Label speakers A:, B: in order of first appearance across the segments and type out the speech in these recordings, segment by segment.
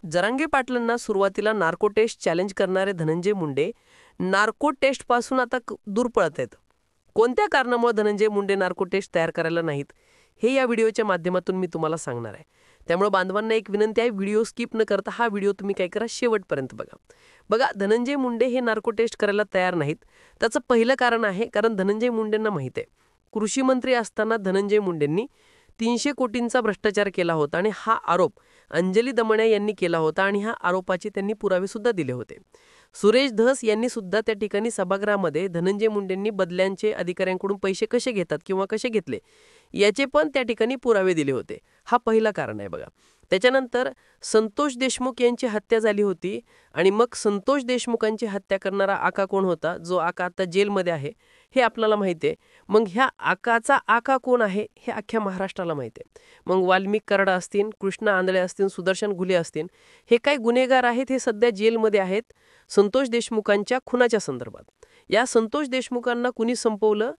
A: जरांगे पाटलांना सुरुवातीला narco taste challenge करणारे धनंजय मुंडे नार्को टेस्टपासून आता दूर पळत आहेत. कोणत्या कारणामुळे धनंजय मुंडे नार्को टेस्ट तयार करायला नाहीत हे या व्हिडिओच्या माध्यमातून मी तुम्हाला सांगणार आहे. त्यामुळे बांधवांना एक विनंती आहे, व्हिडिओ स्किप न करता हा व्हिडिओ तुम्ही काय करा, शेवटपर्यंत बघा. धनंजय मुंडे हे नार्को टेस्ट करायला तयार नाहीत. त्याचं पहिलं कारण आहे, कारण धनंजय मुंडेंना माहीत आहे कृषी मंत्री असताना धनंजय मुंडेंनी 300 कोटींचा भ्रष्टाचार केला होता आणि हा आरोप अंजली दमणे यांनी केला होता आणि ह्या आरोपाचे त्यांनी पुरावे सुद्धा दिले होते. सुरेश धस यांनी सुद्धा त्या ठिकाणी सभागृहामध्ये धनंजय मुंडेंनी बदल्यांचे अधिकाऱ्यांकडून पैसे कसे घेतात किंवा कसे घेतले याचे पण त्या ठिकाणी पुरावे दिले होते. हा पहिला कारण आहे बघा. त्याच्यानंतर संतोष देशमुख यांची हत्या झाली होती आणि मग संतोष देशमुखांची हत्या करणारा आका कोण होता, जो आका आता जेलमध्ये आहे हे आपल्याला माहिती आहे. मग ह्या आकाचा आका कोण आहे हे अख्ख्या महाराष्ट्राला माहिती आहे. मग वाल्मिक कराड असतील, कृष्णा आंधळे असतील, सुदर्शन घुले असतील, हे काही गुन्हेगार आहेत, हे सध्या जेलमध्ये आहेत संतोष देशमुखांच्या खुनाच्या संदर्भात. या संतोष देशमुखांना कुणी संपवलं,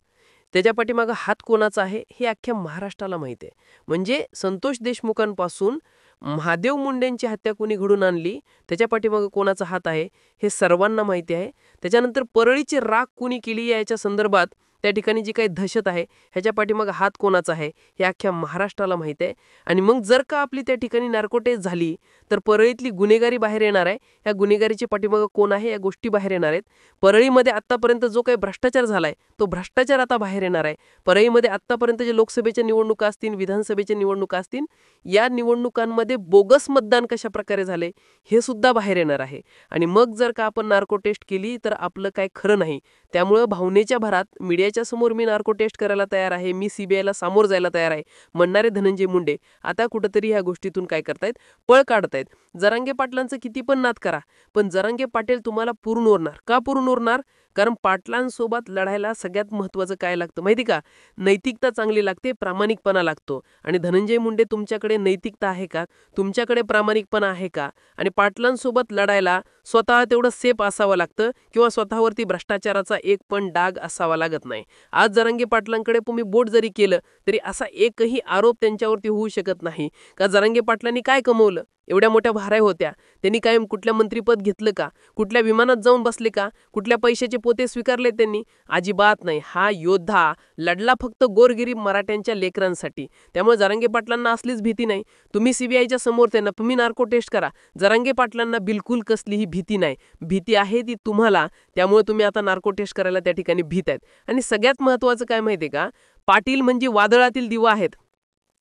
A: त्याच्या पाठीमागं हात कोणाचा आहे हे अख्ख्या महाराष्ट्राला माहिती आहे. म्हणजे संतोष देशमुखांपासून महादेव मुंडेंची हत्या कुणी घडून आणली, त्याच्या पाठीमागं कोणाचा हात आहे हे सर्वांना माहिती आहे. त्याच्यानंतर परळीची राख कुणी केली याच्या संदर्भात त्या ठिकाणी जी काही दहशत आहे ह्याच्या पाठीमागं हात कोणाचा आहे हे अख्ख्या महाराष्ट्राला माहिती आहे. आणि मग जर का आपली त्या ठिकाणी नार्को टेस्ट झाली तर परळीतली गुन्हेगारी बाहेर येणार आहे. ह्या गुन्हेगारीच्या पाठीमागं कोण आहे या गोष्टी बाहेर येणार आहेत. परळीमध्ये आत्तापर्यंत जो काही भ्रष्टाचार झालाय तो भ्रष्टाचार आता बाहेर येणार आहे. परळीमध्ये आत्तापर्यंत जे लोकसभेच्या निवडणुका असतील, विधानसभेच्या निवडणुका असतील, या निवडणुकांमध्ये बोगस मतदान कशा प्रकारे झाले हे सुद्धा बाहेर येणार आहे. आणि मग जर का आपण नार्को टेस्ट केली तर आपलं काय खरं नाही. त्यामुळं भावनेच्या भरात मीडियाच्या समोर मी नार्को टेस्ट करायला तयार आहे, मी सीबीआयला सामोर जायला तयार आहे म्हणणारे धनंजय मुंडे आता कुठंतरी ह्या गोष्टीतून काय करतायत, पळ काढतायत. जरांगे पाटलांचं किती पण नाद करा, पण जरांगे पाटील तुम्हाला पुरून उरणार. का पुरून उरणार? कारण पाटलांसोबत लढायला सगळ्यात महत्त्वाचं काय लागतं माहिती का? नैतिकता चांगली लागते, प्रामाणिकपणा लागतो. आणि धनंजय मुंडे तुमच्याकडे नैतिकता आहे का? तुमच्याकडे प्रामाणिकपणा आहे का? आणि पाटलांसोबत लढायला स्वतः तेवढं सेफ असावं लागतं किंवा स्वतःवरती भ्रष्टाचाराचा एक पण डाग असावा लागत नाही. आज जरांगे पाटलांकडे तुम्ही बोट जरी केलं तरी असा एकही आरोप त्यांच्यावरती होऊ शकत नाही. का जरांगे पाटलांनी काय कमवलं? एवढ्या मोठ्या भाऱ्या होत्या, त्यांनी काय कुठल्या मंत्रिपद घेतलं का? कुठल्या विमानात जाऊन बसले का? कुठल्या पैशाचे पोते स्वीकारले त्यांनी? अजिबात नाही. हा योद्धा लढला फक्त गोरगरीब मराठ्यांच्या लेकरांसाठी. त्यामुळे जरांगे पाटलांना असलीच भीती नाही. तुम्ही सीबीआयच्या समोर त्यांना तुम्ही नार्को टेस्ट करा, जरांगे पाटलांना बिलकुल कसलीही भीती नाही. भीती आहे ती तुम्हाला, त्यामुळे तुम्ही आता नार्को टेस्ट करायला त्या ठिकाणी भीत आहेत. आणि सगळ्यात महत्त्वाचं काय माहिती आहे का? पाटील म्हणजे वादळातील दिवा आहेत.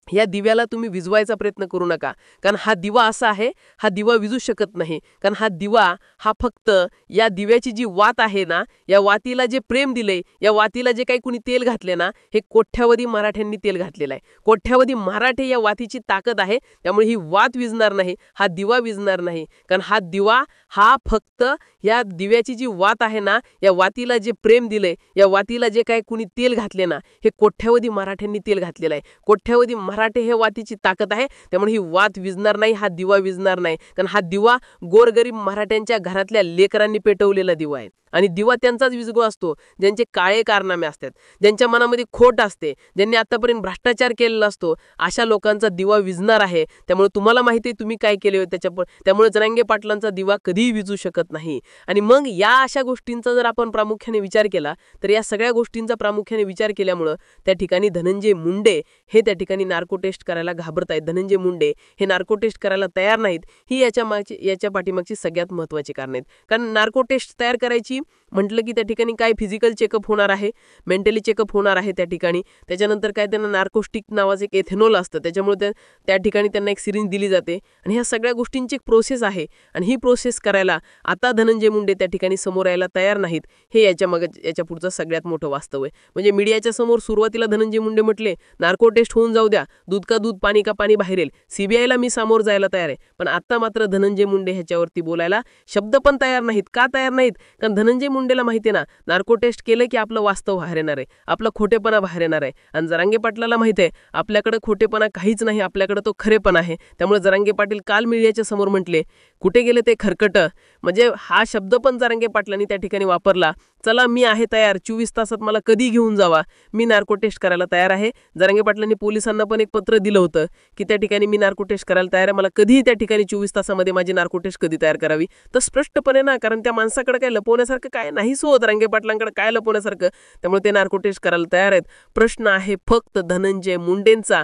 A: या दिव्याला तुम्ही विझवायचा प्रयत्न करू नका, कारण हा दिवा असा आहे, हा दिवा विझू शकत नाही. कारण हा दिवा हा फक्त या दिव्याची जी वात आहे ना, या वातीला जे प्रेम दिले, या वातीला जे काही कुणी तेल घातले ना, हे कोट्यावधी मराठ्यांनी तेल घातलेलं आहे. कोट्यावधी मराठे या वातीची ताकद आहे. त्यामुळे ही वात विझणार नाही, हा दिवा विझणार नाही. कारण हा दिवा हा फक्त या दिव्याची जी वात आहे ना, या वातीला जे प्रेम दिले, या वातीला जे काही कुणी तेल घातले ना, हे कोट्यावधी मराठ्यांनी तेल घातलेलं आहे. कोट्यावधी मराठे हे वातीची ताकद आहे. त्यामुळे ही वात विझणार नाही, हा दिवा विझणार नाही. कारण हा दिवा गोरगरीब मराठ्यांच्या घरातल्या लेकरांनी पेटवलेला दिवा आहे. आणि दिवा त्यांचाच विझगो असतो ज्यांचे काळे कारनामे असतात, ज्यांच्या मनामध्ये खोट असते, ज्यांनी आतापर्यंत भ्रष्टाचार केलेला असतो, अशा लोकांचा दिवा विझणार आहे. त्यामुळे तुम्हाला माहिती आहे तुम्ही काय केले होते त्यामुळे जरांगे पाटलांचा दिवा कधीही विझू शकत नाही. आणि मग या अशा गोष्टींचा जर आपण प्रामुख्याने विचार केला तर या सगळ्या गोष्टींचा प्रामुख्याने विचार केल्यामुळं त्या ठिकाणी धनंजय मुंडे हे त्या ठिकाणी नार्को टेस्ट करायला घाबरत आहेत. धनंजय मुंडे हे नार्को टेस्ट करायला तयार नाहीत. ही याच्या पाठीमागची सगळ्यात महत्त्वाची कारण आहेत. कारण नार्को टेस्ट तयार करायची म्हटलं की त्या ठिकाणी काय फिजिकल चेकअप होणार आहे, मेंटली चेकअप होणार आहे त्या ठिकाणी. त्याच्यानंतर काय त्यांना नार्कोस्टिक नावाचं एक एथेनॉल असतं, त्याच्यामुळे त्या ठिकाणी त्यांना एक सिरिंज दिली जाते. आणि ह्या सगळ्या गोष्टींची एक प्रोसेस आहे. आणि ही प्रोसेस करायला आता धनंजय मुंडे त्या ठिकाणी समोर यायला तयार नाहीत. हे याच्या पुढचं सगळ्यात मोठं वास्तव आहे. म्हणजे मीडियाच्या समोर सुरुवातीला धनंजय मुंडे म्हटले नार्को टेस्ट होऊन जाऊ द्या, दूध का दूध पाणी का पाणी बाहेर येईल, सीबीआयला मी सामोर जायला तयार आहे. पण आता मात्र धनंजय मुंडे ह्याच्यावरती बोलायला शब्द पण तयार नाहीत. का तयार नाहीत? कारण धनंजय मुंडेला माहिती आहे ना, नार्को टेस्ट केलं की आपलं वास्तव बाहेर येणार आहे, आपला खोटेपणा बाहेर येणार आहे. आणि जरांगे पाटलाला माहिती आहे आपल्याकडे खोटेपणा काहीच नाही, आपल्याकडे तो खरेपणा आहे. त्यामुळे जरांगे पाटील काल मीडियाच्या समोर म्हटले कुठे गेले ते खरकटं? म्हणजे हा शब्द पण जरांगे पाटलांनी त्या ठिकाणी वापरला. चला मी आहे तयार, 24 तासात मला कधी घेऊन जावा, मी नार्को टेस्ट करायला तयार आहे. जरांगे पाटलांनी पोलिसांना पण एक पत्र दिलं होतं की त्या ठिकाणी मी नार्को टेस्ट करायला तयार आहे, मला कधीही त्या ठिकाणी 24 तासामध्ये माझी नार्को टेस्ट कधी तयार करावी. तर स्पष्टपणे ना, कारण त्या माणसाकडे काय लपवण्यासारखं काय नाहीच हो, जरांगे पाटलांकडे काय लपवण्यासारखं, त्यामुळे ते नार्को टेस्ट करायला तयार आहेत. प्रश्न आहे फक्त धनंजय मुंडेंचा.